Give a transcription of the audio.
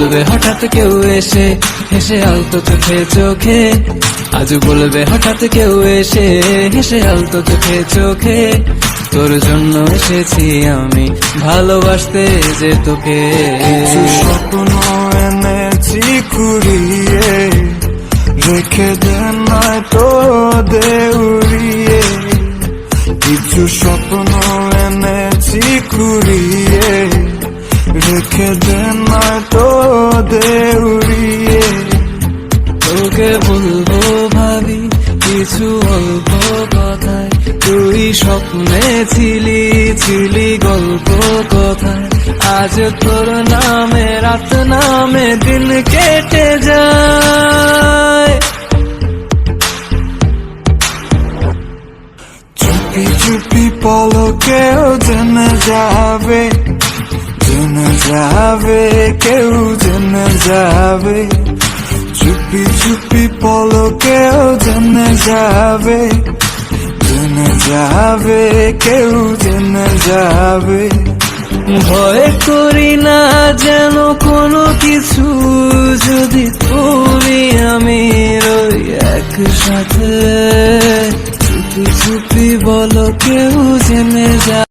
বলবে হঠাৎ কেউ এসে হেসে আলতো চোখে চোখে, আজ বলবে হঠাৎ কেউ এসে হেসে আলতো চোখে চোখে, তোর জন্য এসেছি আমি ভালোবাসতে যে তোকে। কিছু স্বপ্ন এনেছি কুড়িয়ে, রেখে দে নয়তো দে উড়িয়ে। কিছু স্বপ্ন এনেছি কুড়িয়ে, রেখে দে নয়তো দে উড়িয়ে। তোকে বলবো ভাবি কিছু অল্প কথায়, তুই স্বপ্নে ছিলি ছিলি গল্প কথায়, আজ তোর নামে রাত নামে দিন কেটে যায়। চুপি চুপি পলকেও জেনে যাবে, জেনে যাবে, কেউ জেনে যাবে। চুপি চুপি পলকেও জেনে যাবে, জেনে যাবে, কেউ জেনে যাবে। ভয় করি না যেন কোনো কিছু, যদি তুমি আমি রই একসাথে। চুপি চুপি বলো কেউ জেনে যা।